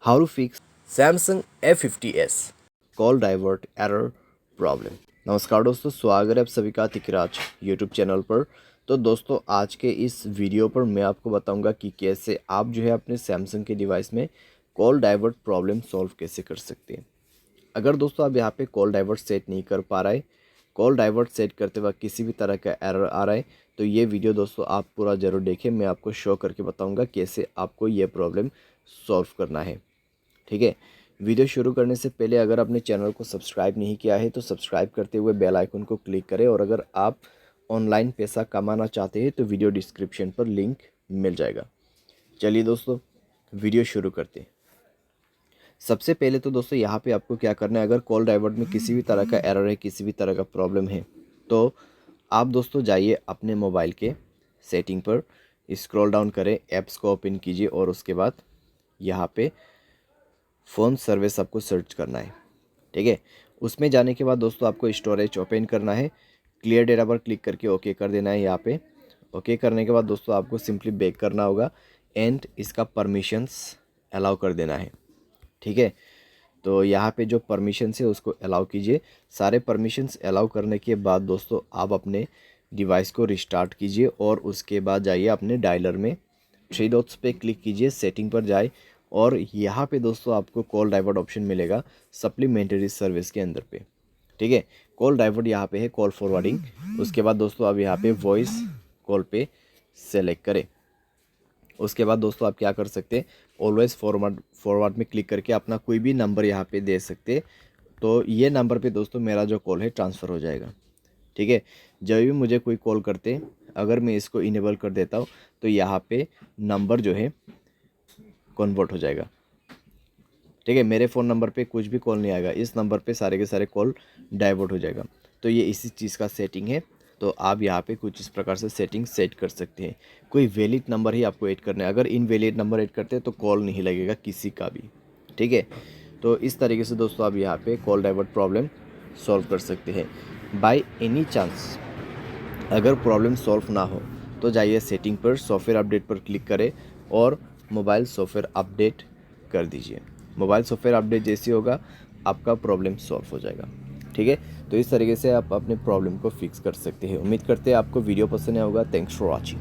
How to fix Samsung A50s call divert error problem. नमस्कार दोस्तों, स्वागत है आप सभी का तिकराज यूट्यूब चैनल पर। तो दोस्तों, आज के इस वीडियो पर मैं आपको बताऊंगा कि कैसे आप जो है अपने सैमसंग के डिवाइस में कॉल डाइवर्ट प्रॉब्लम सॉल्व कैसे कर सकते हैं। अगर दोस्तों आप यहाँ पे कॉल डाइवर्ट सेट नहीं कर पा रहे, कॉल डाइवर्ट सेट करते वक्त किसी भी तरह का एरर आ रहा है, तो ये वीडियो दोस्तों आप पूरा ज़रूर देखें। मैं आपको शो करके बताऊंगा कैसे आपको ये प्रॉब्लम सॉल्व करना है। ठीक है, वीडियो शुरू करने से पहले अगर आपने चैनल को सब्सक्राइब नहीं किया है तो सब्सक्राइब करते हुए बेल आइकन को क्लिक करें, और अगर आप ऑनलाइन पैसा कमाना चाहते हैं तो वीडियो डिस्क्रिप्शन पर लिंक मिल जाएगा। चलिए दोस्तों, वीडियो शुरू करते हैं। सबसे पहले तो दोस्तों यहाँ पे आपको क्या करना है, अगर कॉल डाइवर्ट में किसी भी तरह का एरर है, किसी भी तरह का प्रॉब्लम है, तो आप दोस्तों जाइए अपने मोबाइल के सेटिंग पर, स्क्रॉल डाउन करें, ऐप्स को ओपन कीजिए और उसके बाद यहाँ पे फ़ोन सर्विस आपको सर्च करना है। ठीक है, उसमें जाने के बाद दोस्तों आपको स्टोरेज ओपन करना है, क्लियर डेटा पर क्लिक करके ओके कर देना है। यहाँ पे ओके करने के बाद दोस्तों आपको सिंपली बैक करना होगा एंड इसका परमिशंस अलाउ कर देना है। ठीक है, तो यहाँ पे जो परमिशंस है उसको अलाउ कीजिए। सारे परमिशंस अलाउ करने के बाद दोस्तों आप अपने डिवाइस को रिस्टार्ट कीजिए और उसके बाद जाइए अपने डायलर में, थ्री डॉट्स पे क्लिक कीजिए, सेटिंग पर जाए और यहाँ पे दोस्तों आपको कॉल डाइवर्ट ऑप्शन मिलेगा सप्लीमेंट्री सर्विस के अंदर पे। ठीक है, कॉल डाइवर्ट यहाँ पे है कॉल फॉरवर्डिंग। उसके बाद दोस्तों आप यहाँ पे वॉइस कॉल पे सेलेक्ट करें। उसके बाद दोस्तों आप क्या कर सकते हैं, ऑलवेज फॉरवर्ड में क्लिक करके अपना कोई भी नंबर यहाँ पे दे सकते, तो ये नंबर पे दोस्तों मेरा जो कॉल है ट्रांसफ़र हो जाएगा। ठीक है, जब भी मुझे कोई कॉल करते, अगर मैं इसको इनेबल कर देता हूँ तो यहाँ पे नंबर जो है कन्वर्ट हो जाएगा। ठीक है, मेरे फ़ोन नंबर पे कुछ भी कॉल नहीं आएगा, इस नंबर पे सारे के सारे कॉल डाइवर्ट हो जाएगा। तो ये इसी चीज़ का सेटिंग है। तो आप यहाँ पे कुछ इस प्रकार से सेटिंग सेट कर सकते हैं। कोई वैलिड नंबर ही आपको ऐड करना है, अगर इनवैलिड नंबर ऐड करते हैं तो कॉल नहीं लगेगा किसी का भी। ठीक है, तो इस तरीके से दोस्तों आप यहाँ पे कॉल डाइवर्ट प्रॉब्लम सॉल्व कर सकते हैं। बाय एनी चांस अगर प्रॉब्लम सॉल्व ना हो तो जाइए सेटिंग पर, सॉफ्टवेयर अपडेट पर क्लिक करें और मोबाइल सॉफ्टवेयर अपडेट कर दीजिए। मोबाइल सॉफ्टवेयर अपडेट जैसे होगा आपका प्रॉब्लम सॉल्व हो जाएगा। ठीक है, तो इस तरीके से आप अपने प्रॉब्लम को फिक्स कर सकते हैं। उम्मीद करते हैं आपको वीडियो पसंद आया होगा। Thanks for watching.